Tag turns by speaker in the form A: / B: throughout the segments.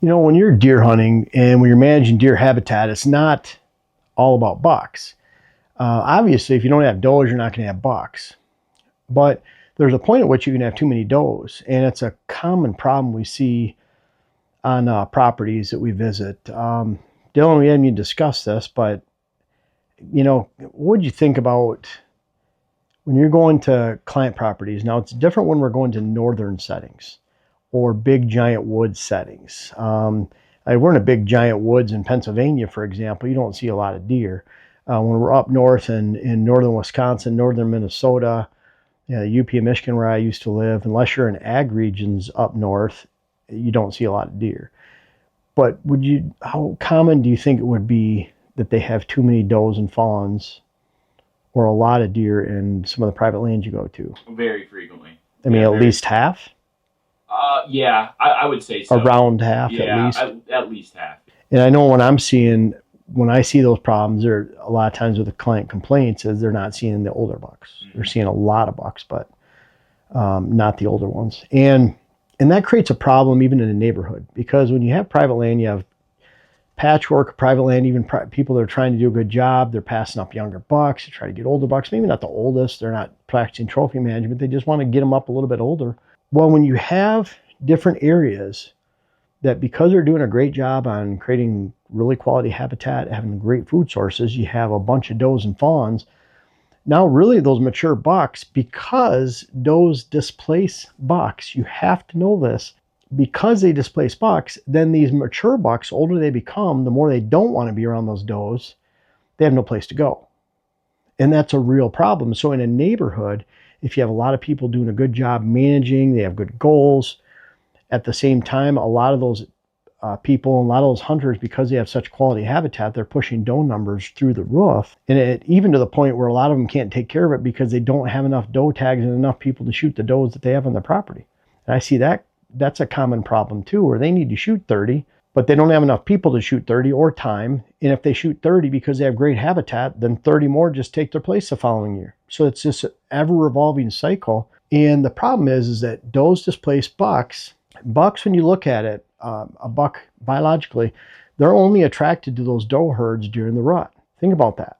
A: When you're deer hunting and when you're managing deer habitat, it's not all about bucks. Obviously, if you don't have does, you're not going to have bucks. But there's a point at which you can have too many does, and it's a common problem we see on properties that we visit. Dylan, we haven't even discussed this, but what would you think about when you're going to client properties? Now, it's different when we're going to northern settings or big giant woods settings. We're in a big giant woods in Pennsylvania, for example. You don't see a lot of deer. When we're up north in northern Wisconsin, northern Minnesota, the UP of Michigan where I used to live, unless you're in ag regions up north, you don't see a lot of deer. But how common do you think it would be that they have too many does and fawns or a lot of deer in some of the private lands you go to?
B: Very frequently.
A: I mean, at least half?
B: Yeah, I would say so.
A: Around half,
B: yeah,
A: at least?
B: At least half.
A: And I know when I see those problems, there a lot of times with the client complaints is they're not seeing the older bucks. Mm-hmm. They're seeing a lot of bucks, but not the older ones. And that creates a problem even in a neighborhood, because when you have private land, you have patchwork of private land, even people that are trying to do a good job, they're passing up younger bucks to try to get older bucks, maybe not the oldest, they're not practicing trophy management, they just want to get them up a little bit older. Well, when you have different areas that, because they're doing a great job on creating really quality habitat, having great food sources, you have a bunch of does and fawns. Now, really, those mature bucks, because does displace bucks, you have to know this, because they displace bucks, then these mature bucks, the older they become, the more they don't want to be around those does, they have no place to go. And that's a real problem. So in a neighborhood, if you have a lot of people doing a good job managing, they have good goals, at the same time, a lot of those people and a lot of those hunters, because they have such quality habitat, they're pushing doe numbers through the roof. And even to the point where a lot of them can't take care of it because they don't have enough doe tags and enough people to shoot the does that they have on their property. And I see that's a common problem too, where they need to shoot 30, but they don't have enough people to shoot 30 or time. And if they shoot 30 because they have great habitat, then 30 more just take their place the following year. So it's this ever revolving cycle. And the problem is that does displace bucks. Bucks, when you look at it, a buck biologically, they're only attracted to those doe herds during the rut. Think about that.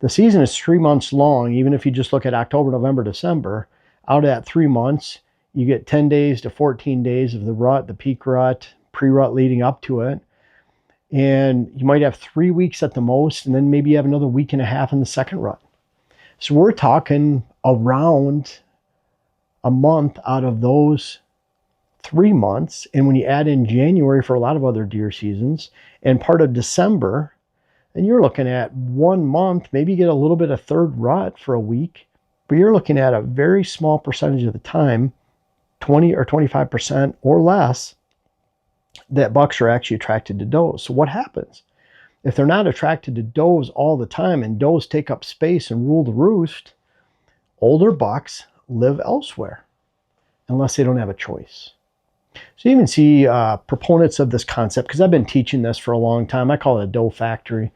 A: The season is 3 months long. Even if you just look at October, November, December, out of that 3 months, you get 10 days to 14 days of the rut, the peak rut, pre-rut leading up to it. And you might have 3 weeks at the most, and then maybe you have another week and a half in the second rut. So we're talking around a month out of those 3 months. And when you add in January for a lot of other deer seasons and part of December, then you're looking at 1 month, maybe you get a little bit of third rut for a week, but you're looking at a very small percentage of the time, 20 or 25% or less, that bucks are actually attracted to does. So what happens? If they're not attracted to does all the time and does take up space and rule the roost, older bucks live elsewhere unless they don't have a choice. So you even see proponents of this concept, because I've been teaching this for a long time. I call it a doe factory,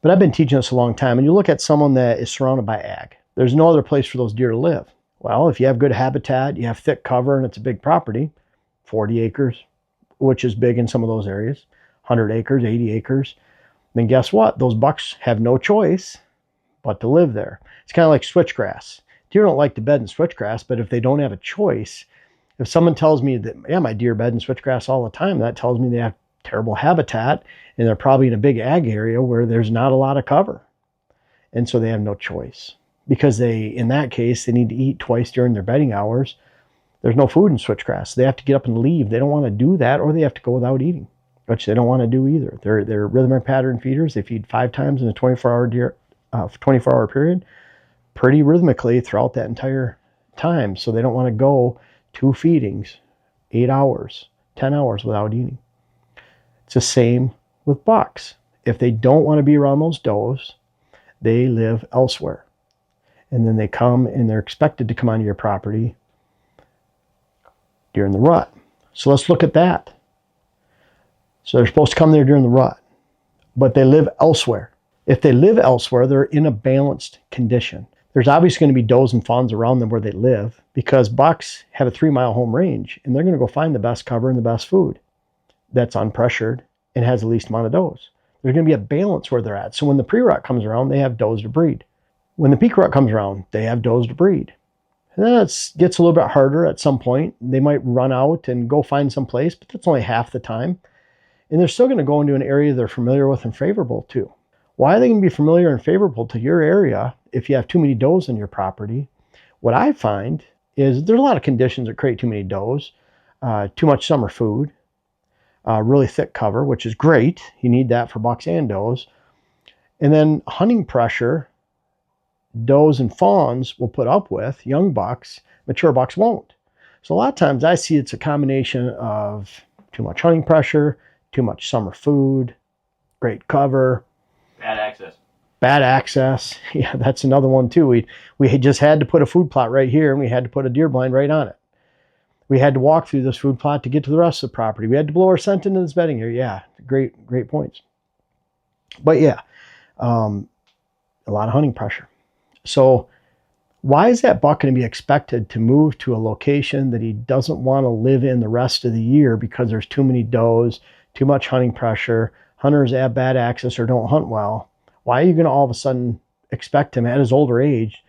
A: but I've been teaching this a long time. And you look at someone that is surrounded by ag. There's no other place for those deer to live. Well, if you have good habitat, you have thick cover, and it's a big property, 40 acres, which is big in some of those areas, 100 acres, 80 acres, then guess what? Those bucks have no choice but to live there. It's kind of like switchgrass. Deer don't like to bed in switchgrass, but if they don't have a choice, if someone tells me that, yeah, my deer bed in switchgrass all the time, that tells me they have terrible habitat and they're probably in a big ag area where there's not a lot of cover. And so they have no choice, because in that case, they need to eat twice during their bedding hours. There's no food in switchgrass. They have to get up and leave. They don't want to do that, or they have to go without eating, which they don't want to do either. They're rhythmic pattern feeders. They feed 5 times in a 24-hour period, pretty rhythmically throughout that entire time. So they don't want to go 2 feedings, 8 hours, 10 hours without eating. It's the same with bucks. If they don't want to be around those does, they live elsewhere. And then they come, and they're expected to come onto your property during the rut. So let's look at that. So they're supposed to come there during the rut, but they live elsewhere. If they live elsewhere, they're in a balanced condition. There's obviously going to be does and fawns around them where they live, because bucks have a 3-mile home range, and they're going to go find the best cover and the best food. that's unpressured and has the least amount of does. There's going to be a balance where they're at. So when the pre-rut comes around, they have does to breed. When the peak rut comes around, they have does to breed. And then it gets a little bit harder at some point. They might run out and go find some place, but that's only half the time. And they're still going to go into an area they're familiar with and favorable to. Why are they going to be familiar and favorable to your area if you have too many does in your property? What I find is there's a lot of conditions that create too many does. Too much summer food, really thick cover, which is great. You need that for bucks and does. And then hunting pressure, does and fawns will put up with, young bucks, mature bucks won't. So a lot of times I see it's a combination of too much hunting pressure, too much summer food, great cover.
B: Bad access.
A: Bad access. Yeah, that's another one too. We had just had to put a food plot right here, and we had to put a deer blind right on it. We had to walk through this food plot to get to the rest of the property. We had to blow our scent into this bedding area. Yeah, great points. But yeah, a lot of hunting pressure. So why is that buck going to be expected to move to a location that he doesn't want to live in the rest of the year because there's too many does, too much hunting pressure, hunters have bad access or don't hunt well? Why are you going to all of a sudden expect him at his older age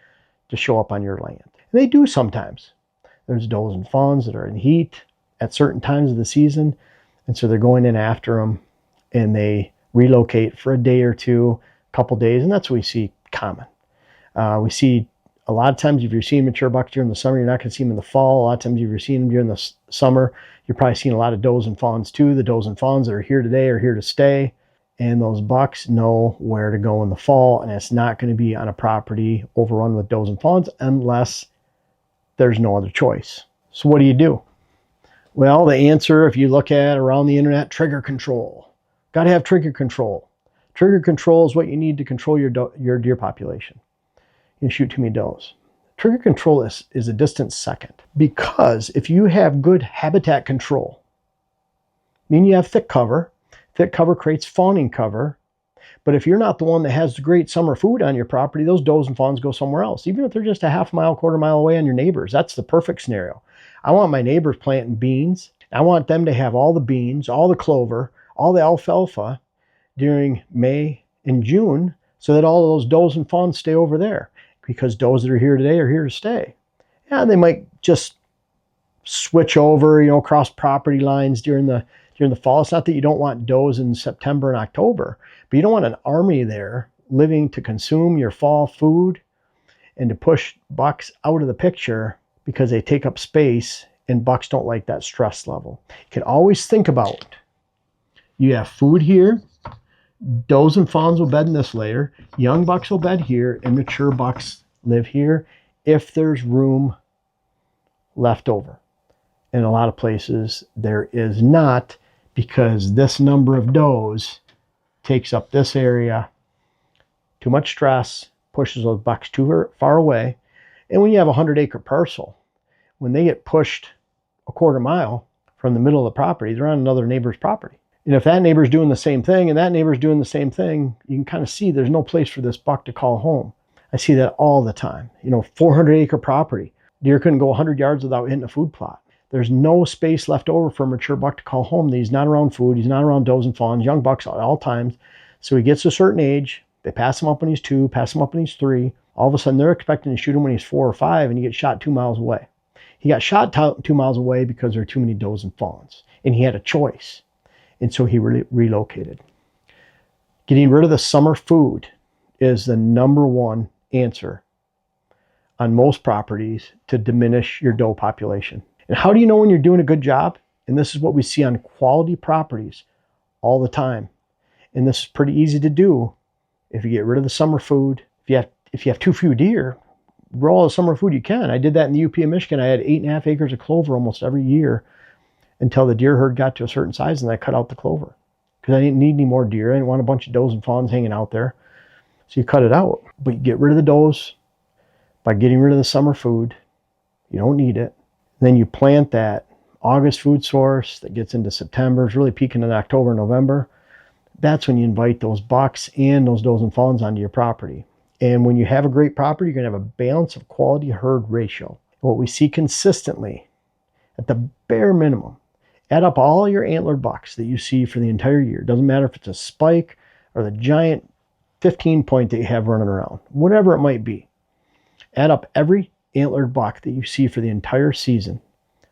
A: to show up on your land? And they do sometimes. There's does and fawns that are in heat at certain times of the season, and so they're going in after them, and they relocate for a day or two, a couple days, and that's what we see common. We see a lot of times if you're seeing mature bucks during the summer, you're not going to see them in the fall. A lot of times if you're seeing them during the summer, you're probably seeing a lot of does and fawns too. The does and fawns that are here today are here to stay, and those bucks know where to go in the fall, and it's not going to be on a property overrun with does and fawns unless there's no other choice. So what do you do? Well, the answer, if you look at around the internet, trigger control. Got to have trigger control. Trigger control is what you need to control your deer population. You shoot too many does. Trigger control is a distant second, because if you have good habitat control, meaning you have thick cover creates fawning cover. But if you're not the one that has the great summer food on your property, those does and fawns go somewhere else. Even if they're just a half mile, quarter mile away on your neighbors, that's the perfect scenario. I want my neighbors planting beans. I want them to have all the beans, all the clover, all the alfalfa during May and June, so that all of those does and fawns stay over there, because does that are here today are here to stay. Yeah, they might just switch over, across property lines during the fall. It's not that you don't want does in September and October, but you don't want an army there living to consume your fall food and to push bucks out of the picture because they take up space, and bucks don't like that stress level. You can always think about, you have food here, does and fawns will bed in this layer, young bucks will bed here, and mature bucks live here if there's room left over. In a lot of places, there is not, because this number of does takes up this area, too much stress, pushes those bucks too far away. And when you have a 100-acre parcel, when they get pushed a quarter mile from the middle of the property, they're on another neighbor's property. And if that neighbor's doing the same thing and that neighbor's doing the same thing, you can kind of see there's no place for this buck to call home. I see that all the time. 400-acre property. Deer couldn't go 100 yards without hitting a food plot. There's no space left over for a mature buck to call home. He's not around food. He's not around does and fawns, young bucks at all times. So he gets to a certain age. They pass him up when he's 2, pass him up when he's 3. All of a sudden, they're expecting to shoot him when he's 4 or 5, and he gets shot 2 miles away. He got shot 2 miles away because there are too many does and fawns, and he had a choice. And so he relocated. Getting rid of the summer food is the number one answer on most properties to diminish your doe population. And how do you know when you're doing a good job? And this is what we see on quality properties all the time. And this is pretty easy to do if you get rid of the summer food. If you have too few deer, grow all the summer food you can. I did that in the UP of Michigan. I had 8.5 acres of clover almost every year until the deer herd got to a certain size, and I cut out the clover because I didn't need any more deer. I didn't want a bunch of does and fawns hanging out there. So you cut it out. But you get rid of the does by getting rid of the summer food. You don't need it. Then you plant that August food source that gets into September. It's really peaking in October, November. That's when you invite those bucks and those does and fawns onto your property. And when you have a great property, you're going to have a balance of quality herd ratio. What we see consistently, at the bare minimum, Add up all your antlered bucks that you see for the entire year. Doesn't matter if it's a spike or the giant 15 point that you have running around, whatever it might be. Add up every antlered buck that you see for the entire season,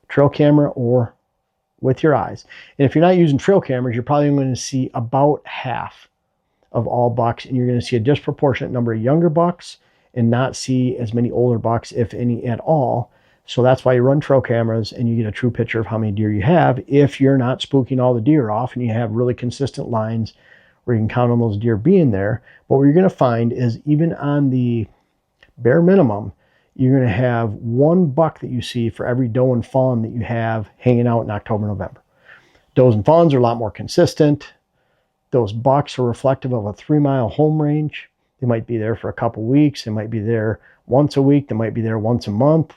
A: trail camera or with your eyes. And if you're not using trail cameras, you're probably going to see about half of all bucks, and you're going to see a disproportionate number of younger bucks and not see as many older bucks, if any at all. So that's why you run trail cameras, and you get a true picture of how many deer you have if you're not spooking all the deer off and you have really consistent lines where you can count on those deer being there. But what you're going to find is even on the bare minimum, you're going to have one buck that you see for every doe and fawn that you have hanging out in October, November. Does and fawns are a lot more consistent. Those bucks are reflective of a 3-mile home range. They might be there for a couple weeks. They might be there once a week. They might be there once a month.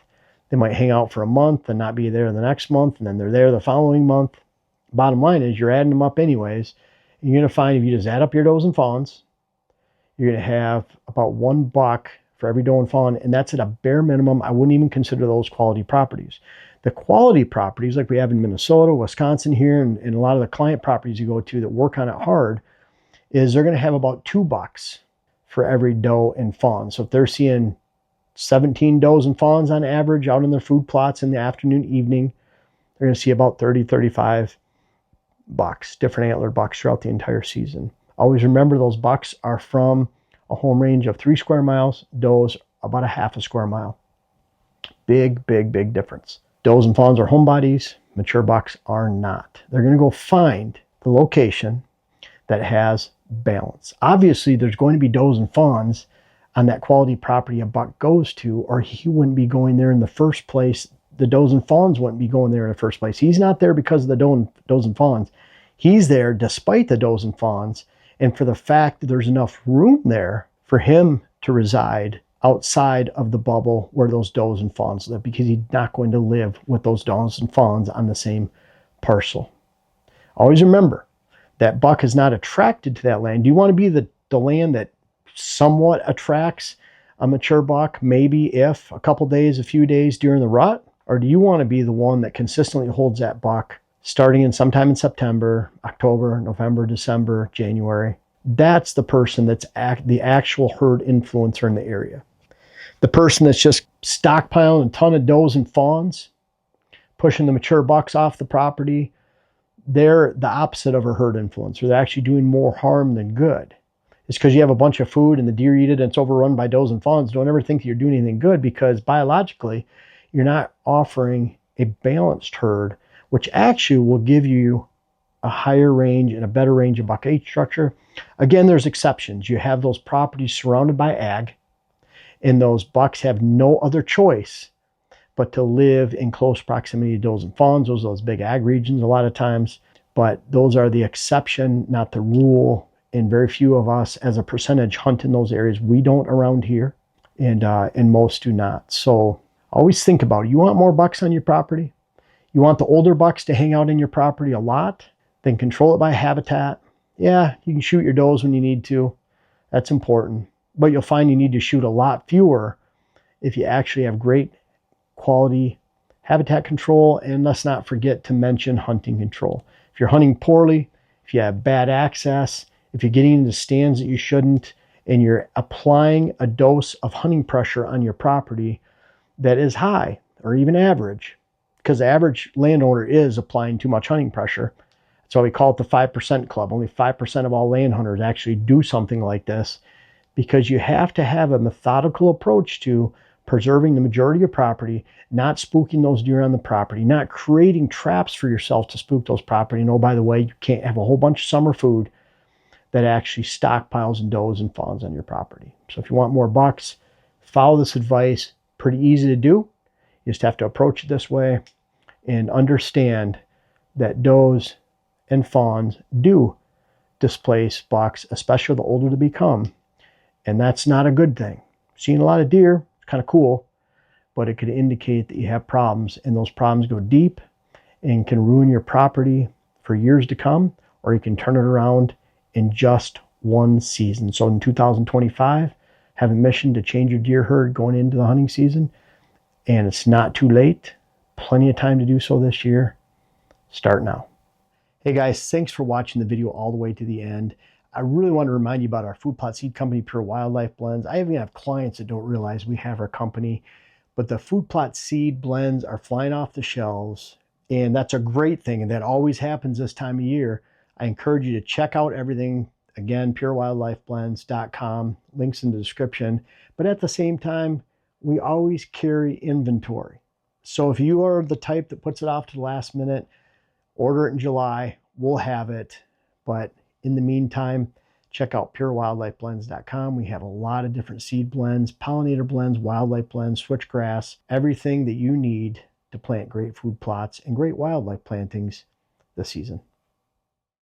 A: They might hang out for a month and not be there the next month, and then they're there the following month. Bottom line is you're adding them up anyways. And you're going to find if you just add up your does and fawns, you're going to have about one buck for every doe and fawn, and that's at a bare minimum. I wouldn't even consider those quality properties. The quality properties like we have in Minnesota, Wisconsin here, and a lot of the client properties you go to that work on it hard, is they're going to have about 2 bucks for every doe and fawn. So if they're seeing 17 does and fawns on average out in their food plots in the afternoon, evening, they're going to see about 30, 35 bucks, different antlered bucks throughout the entire season. Always remember those bucks are from a home range of 3 square miles, does about a half a square mile. Big, big, big difference. Does and fawns are homebodies. Mature bucks are not. They're going to go find the location that has balance. Obviously, there's going to be does and fawns on that quality property a buck goes to, or he wouldn't be going there in the first place. The does and fawns wouldn't be going there in the first place. He's not there because of the does and fawns. He's there despite the does and fawns, and for the fact that there's enough room there for him to reside outside of the bubble where those does and fawns live, because he's not going to live with those does and fawns on the same parcel. Always remember, that buck is not attracted to that land. Do you want to be the land that somewhat attracts a mature buck, maybe if a couple days, a few days during the rut? Or do you want to be the one that consistently holds that buck starting in sometime in September, October, November, December, January? That's the person that's the actual herd influencer in the area. The person that's just stockpiling a ton of does and fawns, pushing the mature bucks off the property, they're the opposite of a herd influencer. They're actually doing more harm than good. It's because you have a bunch of food and the deer eat it and it's overrun by does and fawns. Don't ever think that you're doing anything good, because biologically, you're not offering a balanced herd, which actually will give you a higher range and a better range of buck age structure. Again, there's exceptions. You have those properties surrounded by ag, and those bucks have no other choice but to live in close proximity to does and fawns. Those are those big ag regions a lot of times, but those are the exception, not the rule. And very few of us as a percentage hunt in those areas. We don't around here, and most do not. So always think about it. You want more bucks on your property? You want the older bucks to hang out in your property a lot? Then control it by habitat. Yeah, you can shoot your does when you need to. That's important. But you'll find you need to shoot a lot fewer if you actually have great quality habitat control. And let's not forget to mention hunting control. If you're hunting poorly, if you have bad access, if you're getting into stands that you shouldn't, and you're applying a dose of hunting pressure on your property that is high or even average, because the average landowner is applying too much hunting pressure. That's why we call it the 5% club. Only 5% of all land hunters actually do something like this, because you have to have a methodical approach to preserving the majority of your property, not spooking those deer on the property, not creating traps for yourself to spook those property. And oh, by the way, you can't have a whole bunch of summer food that actually stockpiles and does and fawns on your property. So if you want more bucks, follow this advice. Pretty easy to do. You just have to approach it this way and understand that does and fawns do displace bucks, especially the older they become. And that's not a good thing. Seeing a lot of deer, it's kind of cool, but it could indicate that you have problems, and those problems go deep and can ruin your property for years to come, or you can turn it around in just one season. So in 2025, have a mission to change your deer herd going into the hunting season, and it's not too late. Plenty of time to do so this year. Start now. Hey guys, thanks for watching the video all the way to the end. I really want to remind you about our food plot seed company, Pure Wildlife Blends. I even have clients that don't realize we have our company, but the food plot seed blends are flying off the shelves, and that's a great thing, and that always happens this time of year. I encourage you to check out everything. Again, purewildlifeblends.com, links in the description. But at the same time, we always carry inventory. So if you are the type that puts it off to the last minute, order it in July, we'll have it. But in the meantime, check out purewildlifeblends.com. We have a lot of different seed blends, pollinator blends, wildlife blends, switchgrass, everything that you need to plant great food plots and great wildlife plantings this season.